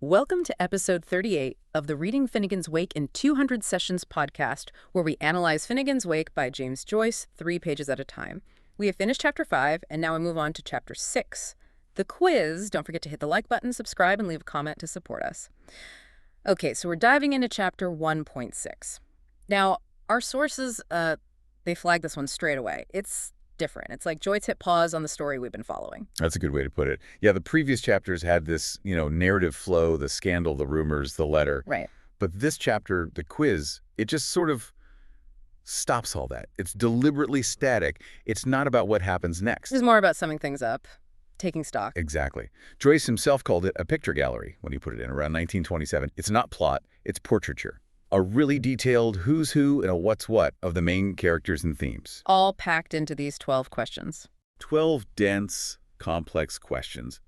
Welcome to episode 38 of the Reading Finnegans Wake in 200 Sessions podcast, where we analyze Finnegans Wake by James Joyce 3 pages at a time. We have finished chapter 5, and now we move on to chapter 6. The quiz. Don't forget to hit the like button, subscribe, and leave a comment to support us. Okay, so we're diving into chapter 1.6. Now, our sources, they flag this one straight away. It's different. It's like Joyce hit pause on the story we've been following. That's a good way to put it. Yeah, the previous chapters had this, narrative flow, the scandal, the rumors, the letter. Right. But this chapter, the quiz, it just sort of stops all that. It's deliberately static. It's not about what happens next. It's more about summing things up, taking stock. Exactly. Joyce himself called it a picture gallery when he put it in around 1927. It's not plot, it's portraiture. A really detailed who's who and a what's what of the main characters and themes. All packed into these 12 questions. 12 dense, complex questions.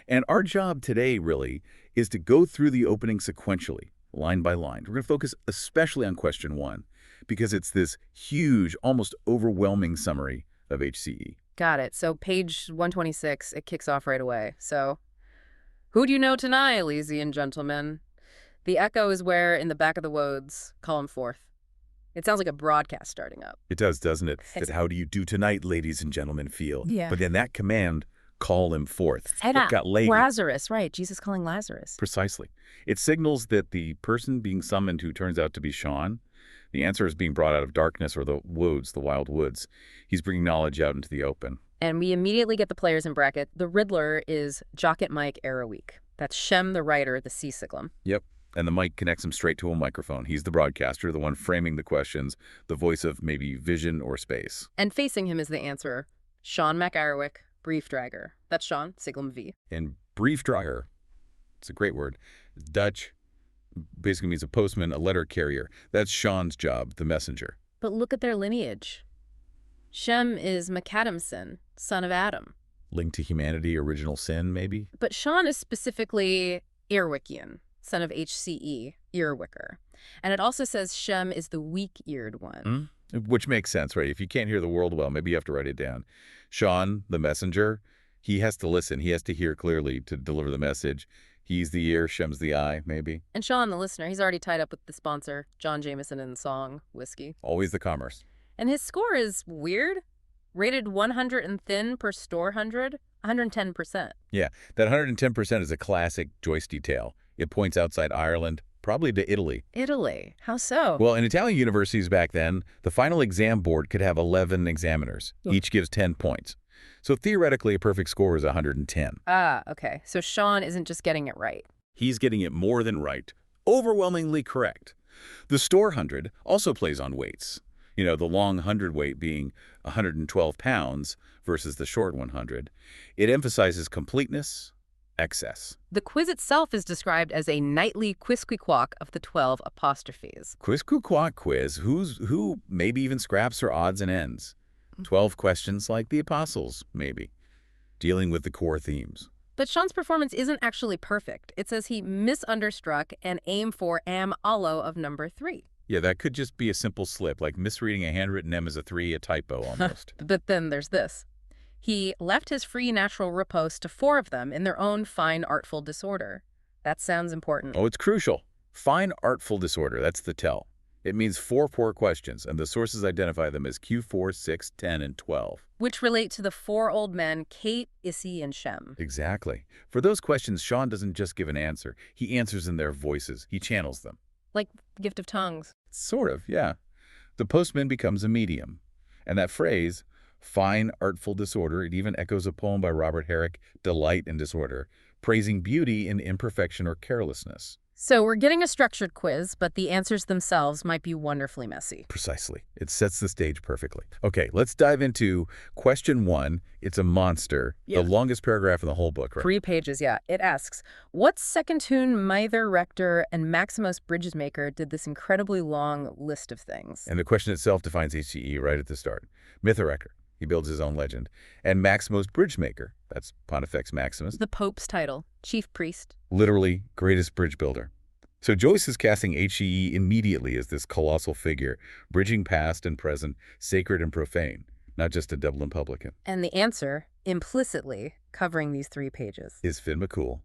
And our job today, really, is to go through the opening sequentially, line by line. We're going to focus especially on question 1, because it's this huge, almost overwhelming summary of HCE. Got it. So page 126, it kicks off right away. So, who do you know tonight, Elysian gentlemen? The echo is where, in the back of the wodes, column 4th. It sounds like a broadcast starting up. It does, doesn't it? That how do you do tonight, ladies and gentlemen, feel? Yeah. But then that command, call him forth. It got lady. Lazarus, right. Jesus calling Lazarus. Precisely. It signals that the person being summoned, who turns out to be Shaun, the answer is being brought out of darkness or the wodes, the wild woods. He's bringing knowledge out into the open. And we immediately get the players in bracket. The Riddler is Jockit Mic Ereweak. That's Shem, the writer, the sea cyclone. Yep. And the mic connects him straight to a microphone. He's the broadcaster, the one framing the questions, the voice of maybe vision or space. And facing him is the answerer, Shaun Mac Irewick, Briefträger. That's Shaun, Siglum V. And Briefträger, it's a great word. Dutch basically means a postman, a letter carrier. That's Shaun's job, the messenger. But look at their lineage. Shem is MacAdamson, son of Adam. Linked to humanity, original sin, maybe? But Shaun is specifically Erewickian, son of HCE, Erewicker. And it also says Shem is the weak-eared one. Which makes sense, right? If you can't hear the world well, maybe you have to write it down. Shaun, the messenger, he has to listen. He has to hear clearly to deliver the message. He's the ear, Shem's the eye, maybe. And Shaun, the listener, he's already tied up with the sponsor, John Jameson and the song, Whiskey. Always the commerce. And his score is weird. Rated 100 and thin per store 100, 110%. Yeah, that 110% is a classic Joyce detail. It points outside Ireland, probably to Italy. Italy? How so? Well, in Italian universities back then, the final exam board could have 11 examiners. Each gives 10 points. So theoretically, a perfect score is 110. Ah, okay. So Shaun isn't just getting it right. He's getting it more than right. Overwhelmingly correct. The store 100 also plays on weights. The long hundredweight being 112 pounds versus the short 100. It emphasizes completeness, excess. The quiz itself is described as a nightly quizquiquac of the 12 apostrophes. Quizquiquac quiz, who, maybe even scraps or odds and ends. 12 questions like the apostles, maybe, dealing with the core themes. But Shaun's performance isn't actually perfect. It says he misunderstruck and aimed for am allo of number 3. Yeah, that could just be a simple slip, like misreading a handwritten M as a 3, a typo almost. But then there's this. He left his free natural riposte to 4 of them in their own fine artful disorder. That sounds important. Oh, it's crucial. Fine artful disorder, that's the tell. It means 4 poor questions, and the sources identify them as Q4, 6, 10, and 12. Which relate to the 4 old men, Kate, Issy, and Shem. Exactly. For those questions, Shaun doesn't just give an answer. He answers in their voices. He channels them. Like gift of tongues. Sort of, yeah. The postman becomes a medium. And that phrase, fine artful disorder, it even echoes a poem by Robert Herrick, Delight in Disorder, praising beauty in imperfection or carelessness. So we're getting a structured quiz, but the answers themselves might be wonderfully messy. Precisely. It sets the stage perfectly. Okay, let's dive into question 1. It's a monster. Yeah. The longest paragraph in the whole book, right? 3 pages, yeah. It asks, what second tune Myther Rector and Maximus Bridgesmaker did this incredibly long list of things? And the question itself defines HCE right at the start. Mythorector. He builds his own legend. And Maximus Bridgemaker, that's Pontifex Maximus. The Pope's title, chief priest. Literally, greatest bridge builder. So Joyce is casting HCE immediately as this colossal figure, bridging past and present, sacred and profane, not just a Dublin publican. And the answer, implicitly covering these 3 pages, Is Finn MacCool.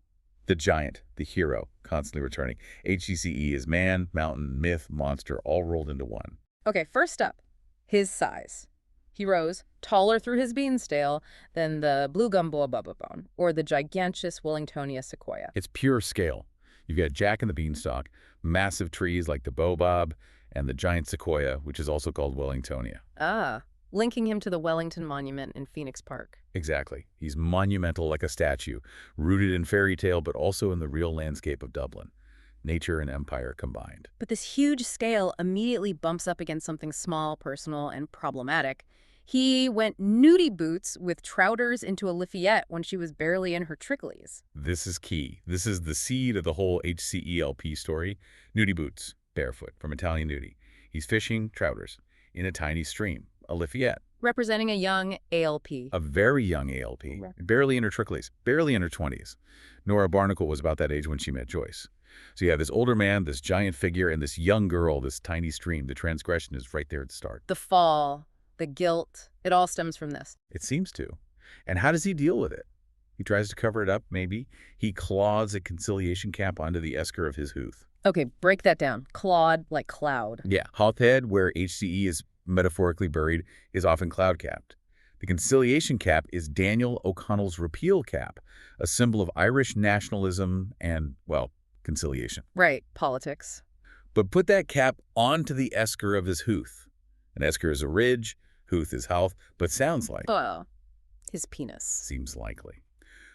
The giant, the hero, constantly returning. HCCE is man, mountain, myth, monster, all rolled into one. Okay, first up, his size. He rose taller through his beanstale than the blue gumbo bone or the giganteous Wellingtonia sequoia. It's pure scale. You've got Jack and the Beanstalk, massive trees like the baobab, and the giant sequoia, which is also called Wellingtonia. Ah, linking him to the Wellington Monument in Phoenix Park. Exactly. He's monumental like a statue, rooted in fairy tale but also in the real landscape of Dublin. Nature and empire combined. But this huge scale immediately bumps up against something small, personal, and problematic. He went nudie boots with trouters into a Lafayette when she was barely in her tricklies. This is key. This is the seed of the whole HCELP story. Nudie boots, barefoot, from Italian nudie. He's fishing trouters in a tiny stream, a Lafayette. Representing a young ALP. A very young ALP, barely in her tricklies, barely in her 20s. Nora Barnacle was about that age when she met Joyce. So you have this older man, this giant figure, and this young girl, this tiny stream. The transgression is right there at the start. The fall, the guilt, it all stems from this. It seems to. And how does he deal with it? He tries to cover it up, maybe. He claws a conciliation cap onto the esker of his hoof. Okay, break that down. Clawed like cloud. Yeah, Hothhead, where HCE is metaphorically buried, is often cloud-capped. The conciliation cap is Daniel O'Connell's repeal cap, a symbol of Irish nationalism and, well, conciliation. Right, politics. But put that cap onto the esker of his hoof. An esker is a ridge, hoof is health, but sounds like... Oh, his penis. Seems likely.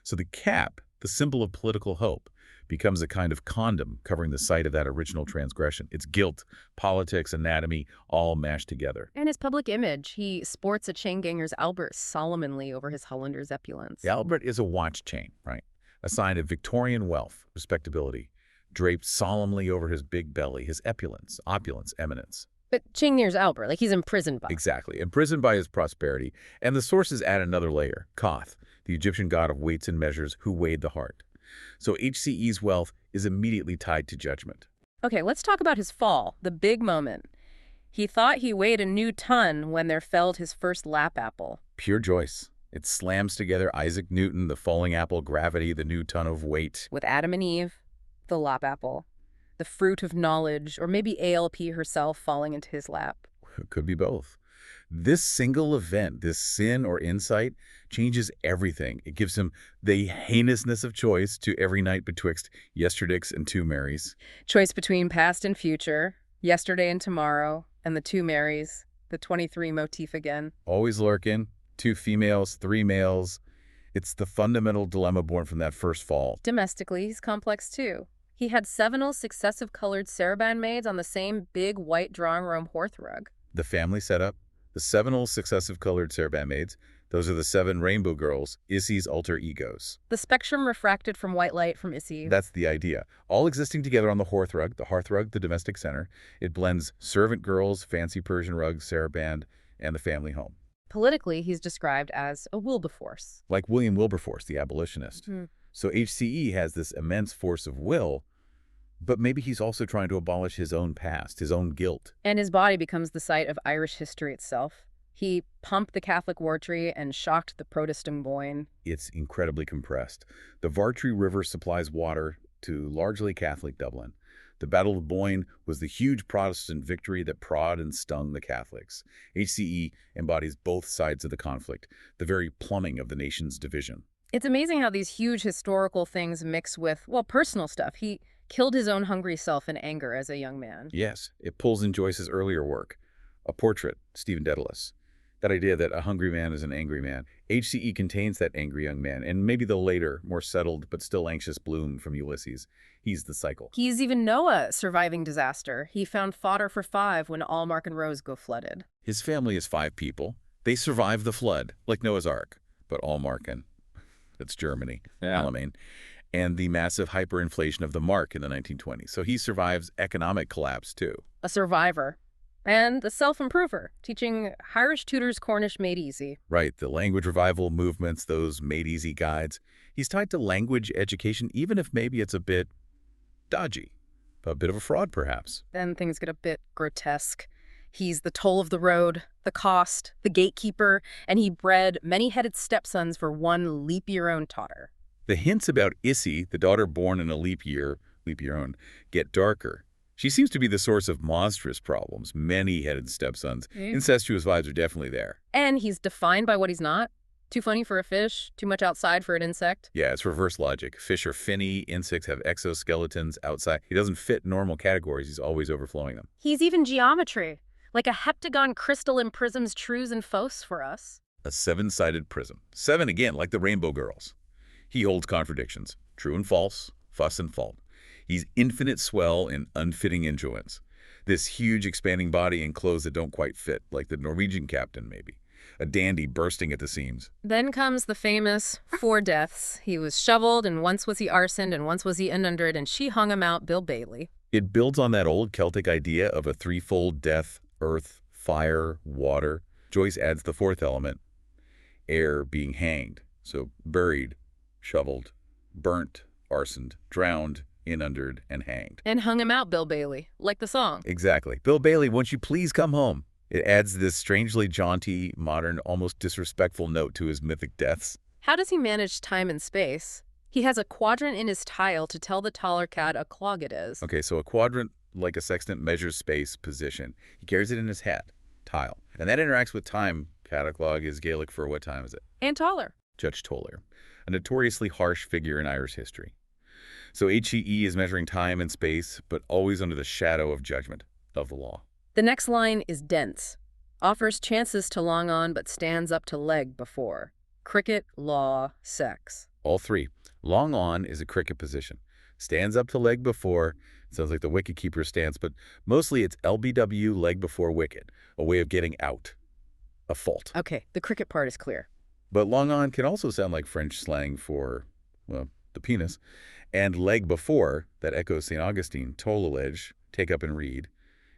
So the cap, the symbol of political hope, becomes a kind of condom covering the site of that original transgression. It's guilt, politics, anatomy, all mashed together. And his public image. He sports a chain-ganger's Albert solemnly over his Hollander's opulence. The Albert is a watch chain, right? A sign of Victorian wealth, respectability, draped solemnly over his big belly, his opulence, eminence. But Chaingnir's Albert, like he's imprisoned by. Exactly, imprisoned by his prosperity. And the sources add another layer, Koth, the Egyptian god of weights and measures who weighed the heart. So HCE's wealth is immediately tied to judgment. Okay, let's talk about his fall, the big moment. He thought he weighed a new ton when there felled his first lap apple. Pure Joyce. It slams together Isaac Newton, the falling apple, gravity, the new ton of weight. With Adam and Eve, the lap apple, the fruit of knowledge, or maybe ALP herself falling into his lap. It could be both. This single event, this sin or insight, changes everything. It gives him the heinousness of choice to every night betwixt yesterdicks and two Marys. Choice between past and future, yesterday and tomorrow, and the two Marys, the 23 motif again. Always lurking, 2 females, 3 males. It's the fundamental dilemma born from that first fall. Domestically, he's complex too. He had 7 successive colored saraband maids on the same big white drawing room hearthrug. The family setup, the 7 successive colored saraband maids, those are the 7 rainbow girls, Issy's alter egos. The spectrum refracted from white light from Issy. That's the idea. All existing together on the hearthrug, the domestic center. It blends servant girls, fancy Persian rugs, saraband, and the family home. Politically, he's described as a Wilberforce. Like William Wilberforce, the abolitionist. So HCE has this immense force of will, but maybe he's also trying to abolish his own past, his own guilt. And his body becomes the site of Irish history itself. He pumped the Catholic Wartree and shocked the Protestant Boyne. It's incredibly compressed. The Vartree River supplies water to largely Catholic Dublin. The Battle of Boyne was the huge Protestant victory that prodded and stung the Catholics. HCE embodies both sides of the conflict, the very plumbing of the nation's division. It's amazing how these huge historical things mix with, well, personal stuff. He killed his own hungry self in anger as a young man. Yes, it pulls in Joyce's earlier work. A Portrait, Stephen Dedalus. That idea that a hungry man is an angry man. HCE contains that angry young man, and maybe the later, more settled, but still anxious Bloom from Ulysses. He's the cycle. He's even Noah surviving disaster. He found fodder for 5 when Allmark and Rose go flooded. His family is 5 people. They survive the flood, like Noah's Ark. But Allmark and, that's Germany, Alamein, and the massive hyperinflation of the mark in the 1920s. So he survives economic collapse, too. A survivor. And a self-improver, teaching Irish tutors Cornish made easy. Right, the language revival movements, those made easy guides. He's tied to language education, even if maybe it's a bit dodgy, a bit of a fraud, perhaps. Then things get a bit grotesque. He's the toll of the road, the cost, the gatekeeper, and he bred many-headed stepsons for one leap-year-own daughter. The hints about Issy, the daughter born in a leap year own, get darker. She seems to be the source of monstrous problems, many-headed stepsons. Incestuous vibes are definitely there. And he's defined by what he's not. Too funny for a fish, too much outside for an insect. Yeah, it's reverse logic. Fish are finny, insects have exoskeletons outside. He doesn't fit normal categories, he's always overflowing them. He's even geometry, like a heptagon crystal imprisms trues and faux for us. A seven-sided prism. Seven again, like the Rainbow Girls. He holds contradictions, true and false, fuss and fault. He's infinite swell in unfitting influence. This huge expanding body in clothes that don't quite fit, like the Norwegian captain maybe. A dandy bursting at the seams. Then comes the famous 4 deaths. He was shoveled, and once was he arsoned, and once was he inundered, and she hung him out, Bill Bailey. It builds on that old Celtic idea of a threefold death, earth, fire, water. Joyce adds the 4th element, air, being hanged. So buried, shoveled, burnt, arsoned, drowned, inundered, and hanged. And hung him out, Bill Bailey, like the song. Exactly. Bill Bailey, won't you please come home? It adds this strangely jaunty, modern, almost disrespectful note to his mythic deaths. How does he manage time and space? He has a quadrant in his tile to tell the taller cat a clog it is. Okay, so a quadrant, like a sextant, measures space, position. He carries it in his hat, tile. And that interacts with time. Catalogue is Gaelic for what time is it? And taller. Judge Toller, a notoriously harsh figure in Irish history. So HEE is measuring time and space, but always under the shadow of judgment, of the law. The next line is dense. Offers chances to long on, but stands up to leg before. Cricket, law, sex. All 3. Long on is a cricket position. Stands up to leg before, sounds like the wicket-keeper's stance, but mostly it's LBW, leg before wicket, a way of getting out. A fault. Okay, the cricket part is clear. But long on can also sound like French slang for, well, the penis. And leg before, that echoes St. Augustine, tollelege, take up and read,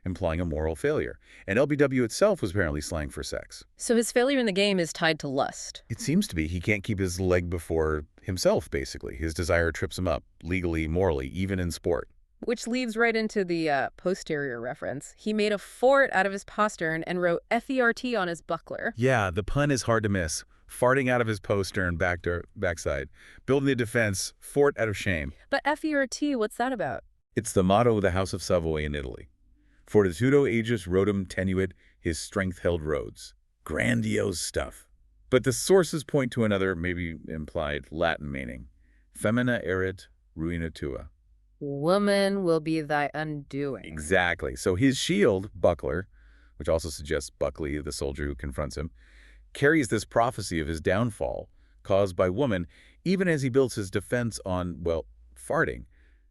implying a moral failure. And LBW itself was apparently slang for sex. So his failure in the game is tied to lust. It seems to be. He can't keep his leg before himself, basically. His desire trips him up, legally, morally, even in sport. Which leads right into the posterior reference. He made a fort out of his postern and wrote FERT on his buckler. Yeah, the pun is hard to miss. Farting out of his postern backside. Building the defense, fort out of shame. But FERT, what's that about? It's the motto of the House of Savoy in Italy. Fortitudo aegis rodum tenuit, his strength held roads. Grandiose stuff. But the sources point to another, maybe implied, Latin meaning. Femina erit ruina tua. Woman will be thy undoing. Exactly. So his shield, buckler, which also suggests Buckley, the soldier who confronts him, carries this prophecy of his downfall caused by woman, even as he builds his defense on, well, farting.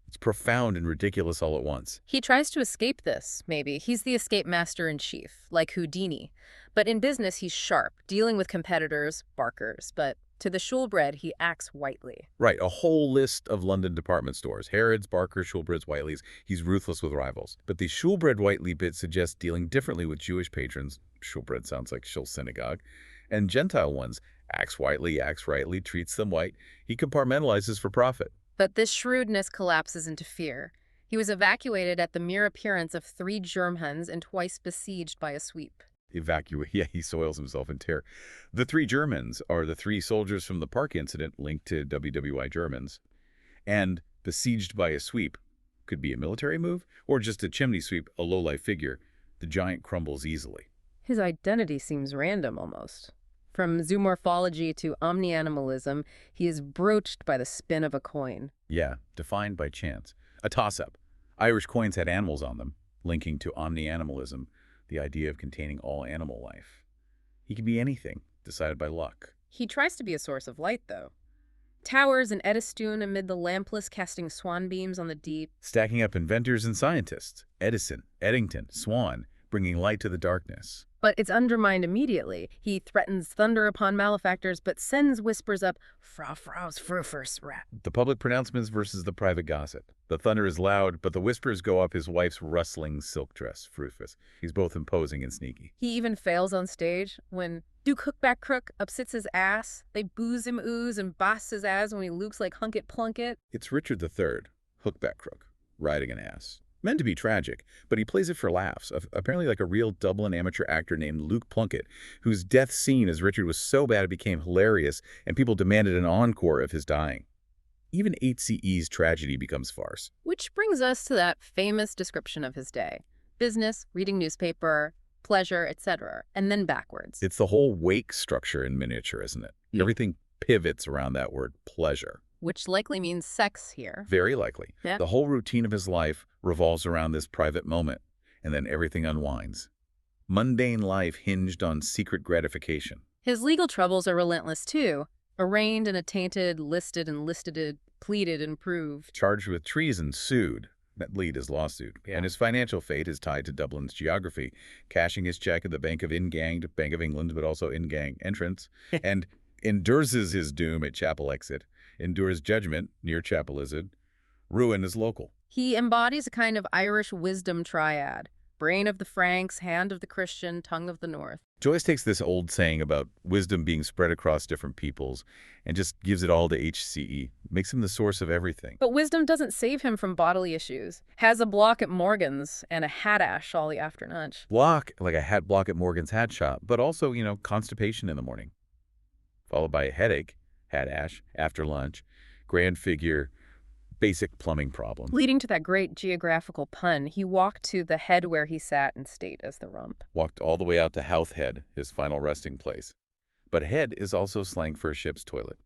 It's profound and ridiculous all at once. He tries to escape this, maybe. He's the escape master-in-chief, like Houdini. But in business, he's sharp, dealing with competitors, barkers. But to the Schulbred, he acts whitely. Right, a whole list of London department stores. Harrods, Barkers, Schulbreds, Whiteleys. He's ruthless with rivals. But the Schulbred-Whiteley bit suggests dealing differently with Jewish patrons. Schulbred sounds like Schul Synagogue. And Gentile ones. Acts whitely, acts rightly, treats them white. He compartmentalizes for profit. But this shrewdness collapses into fear. He was evacuated at the mere appearance of 3 germhuns and twice besieged by a sweep. Yeah, he soils himself in terror. The 3 Germans are the 3 soldiers from the park incident linked to WWI Germans. And besieged by a sweep could be a military move or just a chimney sweep, a low-life figure. The giant crumbles easily. His identity seems random almost. From zoomorphology to omnianimalism, he is broached by the spin of a coin. Yeah, defined by chance. A toss-up. Irish coins had animals on them, linking to omnianimalism, the idea of containing all animal life. He can be anything, decided by luck. He tries to be a source of light, though. Towers in Eddystone amid the lampless casting swan beams on the deep. Stacking up inventors and scientists. Edison, Eddington, Swan, bringing light to the darkness. But it's undermined immediately. He threatens thunder upon malefactors, but sends whispers up, "Frau Frau's frufers rat." The public pronouncements versus the private gossip. The thunder is loud, but the whispers go up his wife's rustling silk dress, frufus. He's both imposing and sneaky. He even fails on stage when Duke Hookback Crook upsits his ass. They booze him ooze and boss his ass when he looks like Hunket Plunket. It's Richard III, Hookback Crook, riding an ass. Meant to be tragic, but he plays it for laughs, apparently like a real Dublin amateur actor named Luke Plunkett, whose death scene as Richard was so bad it became hilarious, and people demanded an encore of his dying. even HCE's tragedy becomes farce. Which brings us to that famous description of his day. Business, reading newspaper, pleasure, etc., and then backwards. It's the whole wake structure in miniature, isn't it? Yeah. Everything pivots around that word, pleasure. Which likely means sex here. Very likely. Yeah. The whole routine of his life revolves around this private moment, and then everything unwinds. Mundane life hinged on secret gratification. His legal troubles are relentless, too. Arraigned and attainted, listed and listed, pleaded and proved. Charged with treason, sued. That lead his lawsuit. Yeah. And his financial fate is tied to Dublin's geography, cashing his check at the Bank of Bank of England, but also in-gang entrance, and endures his doom at Chapel Exit, endures judgment near Chapel Izzard, ruin is local. He embodies a kind of Irish wisdom triad. Brain of the Franks, hand of the Christian, tongue of the North. Joyce takes this old saying about wisdom being spread across different peoples and just gives it all to HCE, makes him the source of everything. But wisdom doesn't save him from bodily issues. Has a block at Morgan's and a hat ash all the after lunch. Block, like a hat block at Morgan's hat shop, but also, constipation in the morning. Followed by a headache, hat ash, after lunch, grand figure, basic plumbing problem. Leading to that great geographical pun, he walked to the head where he sat in state as the rump. Walked all the way out to Howth Head, his final resting place. But head is also slang for a ship's toilet.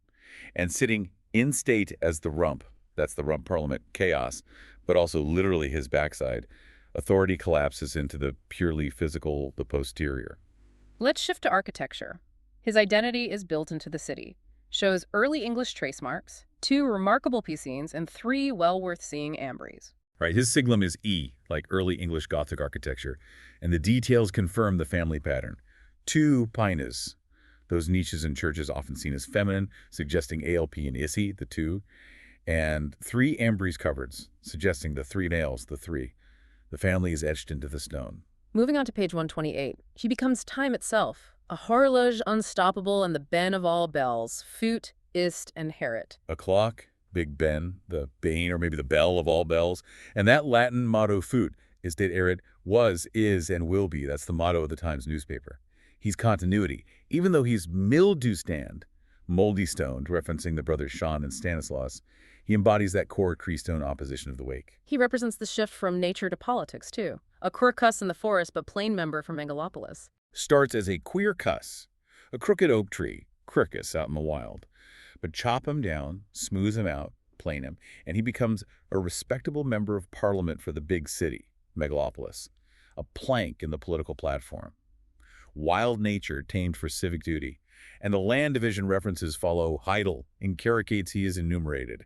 And sitting in state as the rump, that's the rump parliament, chaos, but also literally his backside, authority collapses into the purely physical, the posterior. Let's shift to architecture. His identity is built into the city. Shows early English trace marks, 2 remarkable piscines, and 3 well-worth-seeing ambries. Right, his siglum is E, like early English Gothic architecture, and the details confirm the family pattern. 2 pinnas, those niches in churches often seen as feminine, suggesting ALP and ISI, the 2, and 3 ambries covereds, suggesting the 3 nails, the 3. The family is etched into the stone. Moving on to page 128, he becomes time itself, a horloge unstoppable and the ben of all bells, foot, ist, and herit. A clock, Big Ben, the bane or maybe the bell of all bells, and that Latin motto foot, istate erit, was, is, and will be. That's the motto of the Times newspaper. He's continuity, even though he's mildew-stand, moldy-stoned, referencing the brothers Shaun and Stanislaus. He embodies that core Creestone opposition of the wake. He represents the shift from nature to politics, too. A queer cuss in the forest, but plain member from Megalopolis. Starts as a queer cuss, a crooked oak tree, cricus out in the wild. But chop him down, smooth him out, plane him, and he becomes a respectable member of parliament for the big city, Megalopolis, a plank in the political platform. Wild nature tamed for civic duty, and the land division references follow Heidel in caricates he is enumerated.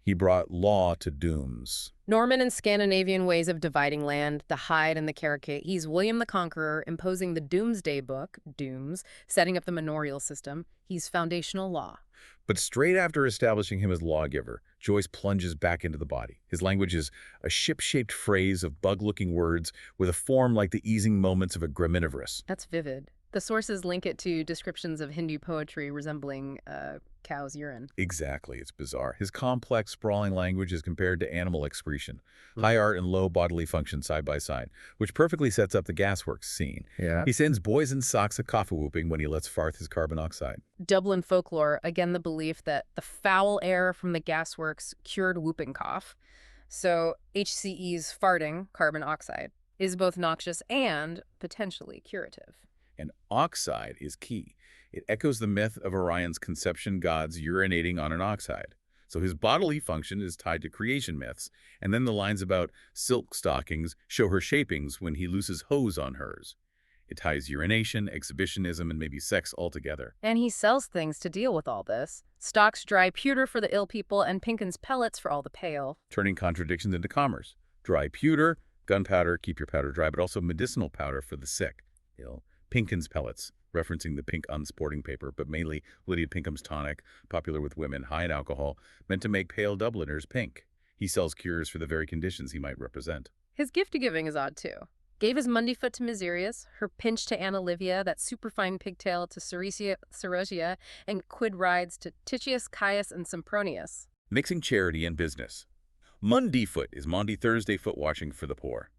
He brought law to dooms. Norman and Scandinavian ways of dividing land, the Hyde and the Caracate. He's William the Conqueror, imposing the Doomsday Book, Dooms, setting up the manorial system. He's foundational law. But straight after establishing him as lawgiver, Joyce plunges back into the body. His language is a ship-shaped phrase of bug-looking words with a form like the easing moments of a graminivorous. That's vivid. The sources link it to descriptions of Hindu poetry resembling cow's urine. Exactly. It's bizarre. His complex, sprawling language is compared to animal excretion, high art and low bodily function side by side, which perfectly sets up the gasworks scene. Yeah. He sends boys in socks a coffee whooping when he lets farth his carbon oxide. Dublin folklore, again the belief that the foul air from the gasworks cured whooping cough. So HCE's farting, carbon oxide, is both noxious and potentially curative. And oxide is key. It echoes the myth of Orion's conception gods urinating on an oxide. So his bodily function is tied to creation myths, and then the lines about silk stockings show her shapings when he looses hose on hers. It ties urination, exhibitionism, and maybe sex all together. And he sells things to deal with all this. Stocks dry pewter for the ill people and Pinkins pellets for all the pale. Turning contradictions into commerce. Dry pewter, gunpowder, keep your powder dry, but also medicinal powder for the sick, ill. Pinkins pellets, referencing the pink unsporting paper, but mainly Lydia Pinkham's tonic, popular with women, high in alcohol, meant to make pale Dubliners pink. He sells cures for the very conditions he might represent. His gift-giving is odd, too. Gave his mundyfoot to Miserius, her pinch to Anna Livia, that superfine pigtail to Ceresia, and quid rides to Titius, Caius, and Sempronius. Mixing charity and business. Mundyfoot is Maundy Thursday foot washing for the poor.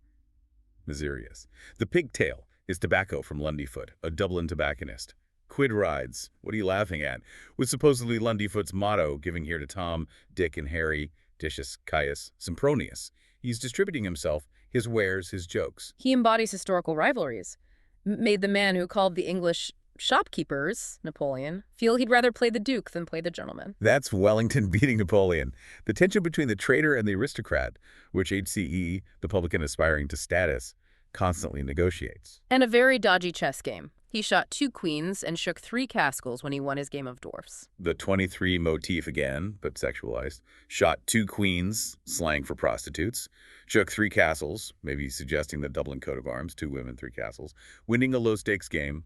Miserius. The pigtail is tobacco from Lundyfoot, a Dublin tobacconist. Quid rides, what are you laughing at? Was supposedly Lundyfoot's motto, giving here to Tom, Dick, and Harry, Titius, Caius, Sempronius. He's distributing himself, his wares, his jokes. He embodies historical rivalries, made the man who called the English shopkeepers, Napoleon, feel he'd rather play the Duke than play the gentleman. That's Wellington beating Napoleon. The tension between the trader and the aristocrat, which HCE, the publican aspiring to status, constantly negotiates. And a very dodgy chess game. He shot 2 queens and shook 3 castles when he won his game of dwarfs. The 23 motif again, but sexualized. Shot 2 queens, slang for prostitutes. Shook 3 castles, maybe suggesting the Dublin coat of arms, 2 women, 3 castles. Winning a low-stakes game,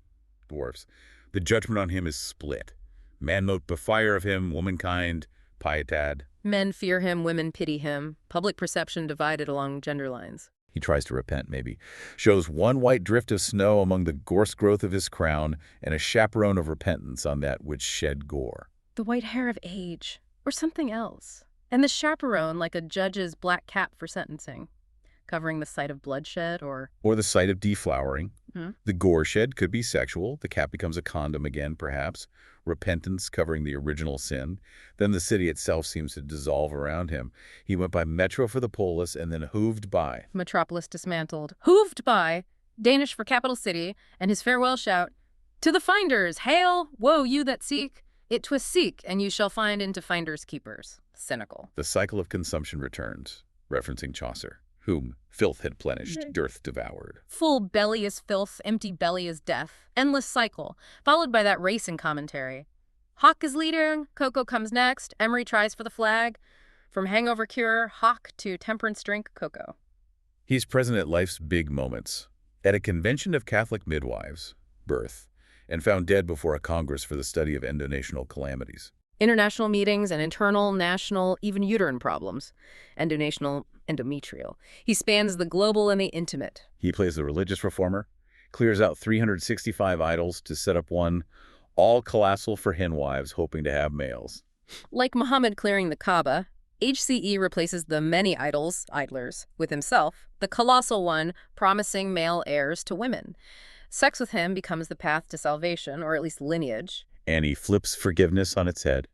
dwarfs. The judgment on him is split. Man mote befire of him, womankind, pietad. Men fear him, women pity him. Public perception divided along gender lines. He tries to repent, maybe. Shows 1 white drift of snow among the gorse growth of his crown, and a chaperone of repentance on that which shed gore. The white hair of age, or something else. And the chaperone like a judge's black cap for sentencing, covering the site of bloodshed or the site of deflowering. The gore shed could be sexual. The cap becomes a condom again, perhaps. Repentance covering the original sin. Then the city itself seems to dissolve around him. He went by metro for the polis and then hooved by. Metropolis dismantled. Hooved by, Danish for capital city, and his farewell shout, "To the finders, hail, woe you that seek. It 'twas seek, and you shall find into finders keepers." Cynical. The cycle of consumption returns, referencing Chaucer, whom filth had plenished, dearth devoured. Full belly is filth, empty belly is death. Endless cycle, followed by that racing commentary. Hawk is leading, Coco comes next, Emery tries for the flag. From hangover cure, Hawk to temperance drink, Coco. He's present at life's big moments. At a convention of Catholic midwives, birth, and found dead before a congress for the study of endonational calamities. International meetings and internal, national, even uterine problems. Endonational, endometrial. He spans the global and the intimate. He plays the religious reformer, clears out 365 idols to set up one, all colossal for henwives hoping to have males. Like Muhammad clearing the Kaaba, HCE replaces the many idols, idlers, with himself, the colossal one promising male heirs to women. Sex with him becomes the path to salvation, or at least lineage. And he flips forgiveness on its head,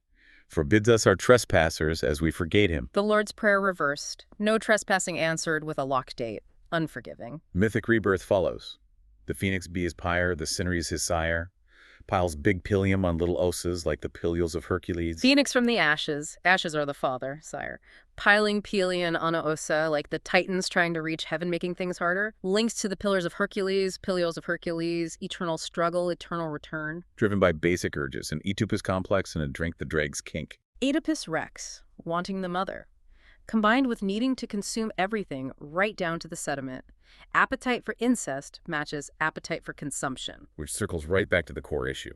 forbids us our trespassers as we forgate him. The Lord's Prayer reversed. No trespassing answered with a locked date. Unforgiving. Mythic rebirth follows. The phoenix be his pyre, the cinnery is his sire. Piles big pilium on little osas like the pileals of Hercules. Phoenix from the ashes. Ashes are the father, sire. Piling pelion on a osa like the Titans trying to reach heaven, making things harder. Links to the pillars of Hercules, pileals of Hercules, eternal struggle, eternal return. Driven by basic urges, an Oedipus complex and a drink the dregs kink. Oedipus rex, wanting the mother. Combined with needing to consume everything right down to the sediment. Appetite for incest matches appetite for consumption. Which circles right back to the core issue.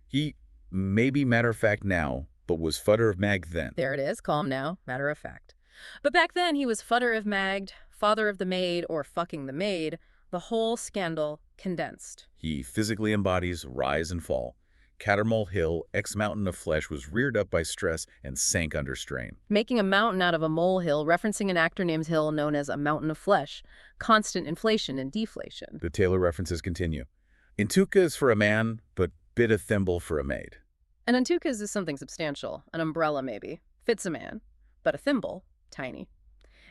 He may be matter-of-fact now, but was fudder of mag then. There it is, calm now, matter of fact. But back then he was fudder of magged, father of the maid, or fucking the maid, the whole scandal condensed. He physically embodies rise and fall. Cattermole Hill, ex-mountain of flesh, was reared up by stress and sank under strain. Making a mountain out of a molehill, referencing an actor named Hill known as a mountain of flesh. Constant inflation and deflation. The Taylor references continue. Intuka is for a man, but bit a thimble for a maid. An antukas is something substantial. An umbrella, maybe. Fits a man. But a thimble, tiny.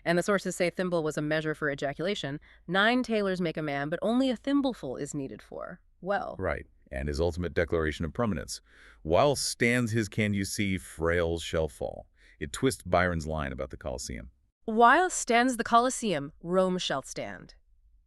And the sources say thimble was a measure for ejaculation. 9 tailors make a man, but only a thimbleful is needed for. Well. Right. And his ultimate declaration of permanence. While stands his can you see, frails shall fall. It twists Byron's line about the Colosseum. While stands the Colosseum, Rome shall stand.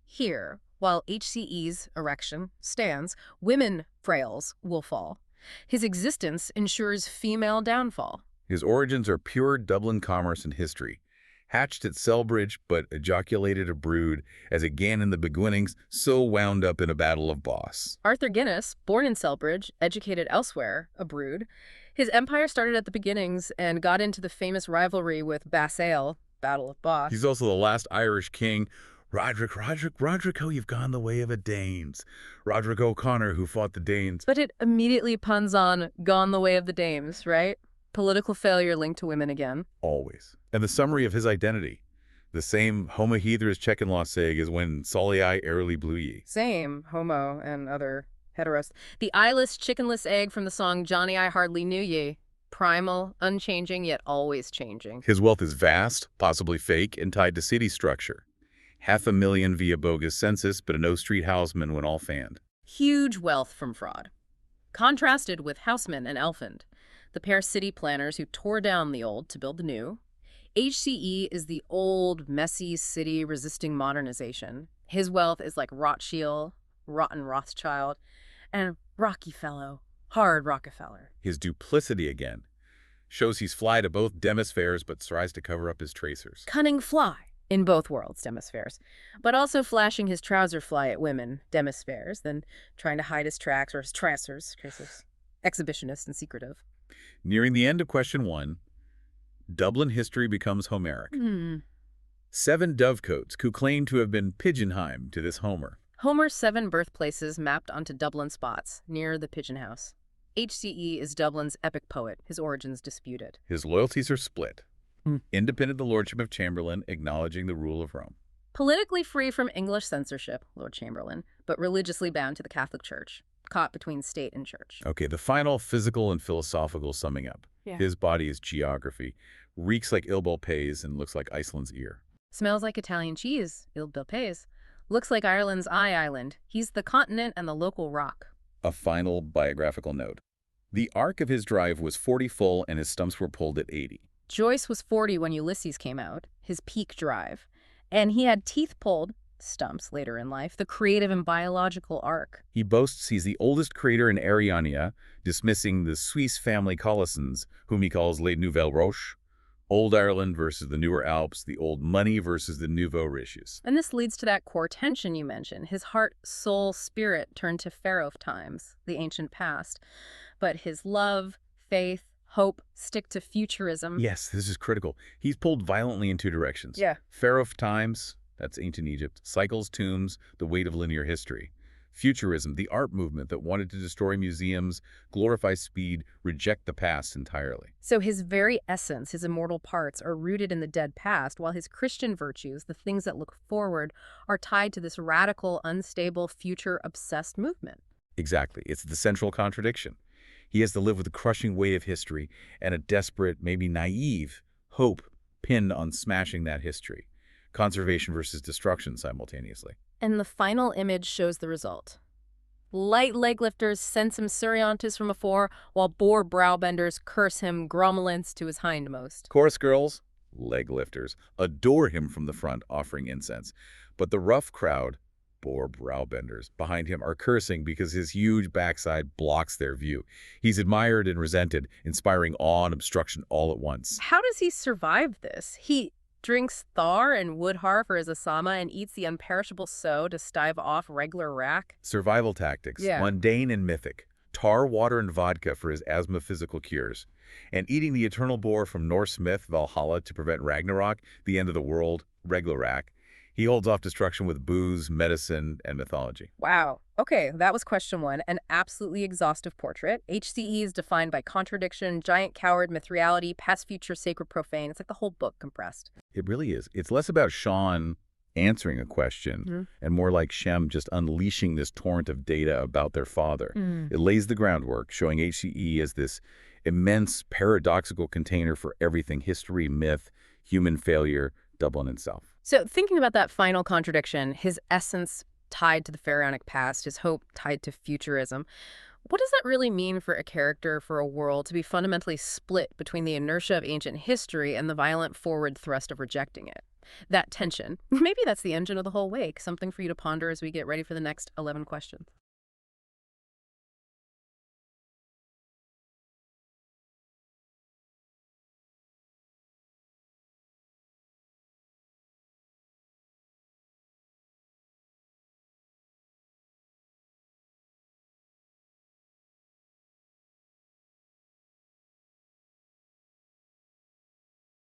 Here, while HCE's erection stands, women frails will fall. His existence ensures female downfall. His origins are pure Dublin commerce and history. Hatched at Selbridge, but ejaculated a brood, as again in the beginnings, so wound up in a battle of boss. Arthur Guinness, born in Selbridge, educated elsewhere, a brood. His empire started at the beginnings and got into the famous rivalry with Bassail, Battle of Boss. He's also the last Irish king. Roderick, oh, you've gone the way of a Danes. Roderick O'Connor, who fought the Danes. But it immediately puns on gone the way of the dames, right? Political failure linked to women again. Always. And the summary of his identity. The same homohedrous Czechoslovak as when Solii Early Blue Ye. Same homo and other Heteros. The eyeless, chickenless egg from the song Johnny I Hardly Knew Ye. Primal, unchanging, yet always changing. His wealth is vast, possibly fake, and tied to city structure. 500,000 via bogus census, but a no-street houseman when all fanned. Huge wealth from fraud. Contrasted with Houseman and Elfand, the pair city planners who tore down the old to build the new. HCE is the old, messy city resisting modernization. His wealth is like Rothschild, rotten Rothschild, and Rockefeller, hard Rockefeller. His duplicity again shows he's fly to both demispheres but tries to cover up his tracers. Cunning fly in both worlds, demispheres, but also flashing his trouser fly at women, demispheres, then trying to hide his tracks or his tracers, exhibitionist and secretive. Nearing the end of question 1, Dublin history becomes Homeric. 7 dovecotes who claim to have been Pigeonheim to this Homer. Homer's 7 birthplaces mapped onto Dublin spots, near the Pigeon House. HCE is Dublin's epic poet, his origins disputed. His loyalties are split. Independent the lordship of Chamberlain, acknowledging the rule of Rome. Politically free from English censorship, Lord Chamberlain, but religiously bound to the Catholic Church, caught between state and church. Okay, the final physical and philosophical summing up. Yeah. His body is geography, reeks like Il Pays and looks like Iceland's ear. Smells like Italian cheese, Il Pays. Looks like Ireland's island. He's the continent and the local rock. A final biographical note. The arc of his drive was 40 full and his stumps were pulled at 80. Joyce was 40 when Ulysses came out, his peak drive. And he had teeth pulled, stumps later in life, the creative and biological arc. He boasts he's the oldest creator in Ariania, dismissing the Swiss family Collisons, whom he calls Les Nouvelles Roches, Old Ireland versus the newer Alps, the old money versus the nouveau riches. And this leads to that core tension you mentioned. His heart, soul, spirit turned to Pharaoh times, the ancient past. But his love, faith, hope stick to futurism. Yes, this is critical. He's pulled violently in 2 directions. Yeah. Pharaoh times, that's ancient Egypt. Cycles, tombs, the weight of linear history. Futurism, the art movement that wanted to destroy museums, glorify speed, reject the past entirely. So his very essence, his immortal parts, are rooted in the dead past, while his Christian virtues, the things that look forward, are tied to this radical, unstable, future-obsessed movement. Exactly. It's the central contradiction. He has to live with the crushing weight of history and a desperate, maybe naive, hope pinned on smashing that history. Conservation versus destruction simultaneously. And the final image shows the result. Light leg lifters sense him surreantis from afore, while boar browbenders curse him grommelance to his hindmost. Chorus girls, leg lifters, adore him from the front, offering incense. But the rough crowd, boar browbenders, behind him are cursing because his huge backside blocks their view. He's admired and resented, inspiring awe and obstruction all at once. How does he survive this? He drinks thar and woodhar for his asama and eats the unperishable sow to stave off regular rack. Survival tactics, Yeah. mundane and mythic. Tar, water, and vodka for his asthma physical cures. And eating the eternal boar from Norse myth, Valhalla, to prevent Ragnarok, the end of the world, Reglarak. He holds off destruction with booze, medicine, and mythology. Wow. Okay, that was question 1. An absolutely exhaustive portrait. HCE is defined by contradiction, giant coward, myth reality, past, future, sacred, profane. It's like the whole book compressed. It really is. It's less about Shaun answering a question and more like Shem just unleashing this torrent of data about their father. It lays the groundwork, showing HCE as this immense paradoxical container for everything: history, myth, human failure, Dublin itself. So thinking about that final contradiction, his essence tied to the pharaonic past, his hope tied to futurism, what does that really mean for a character, for a world, to be fundamentally split between the inertia of ancient history and the violent forward thrust of rejecting it? That tension, maybe that's the engine of the whole wake, something for you to ponder as we get ready for the next 11 questions.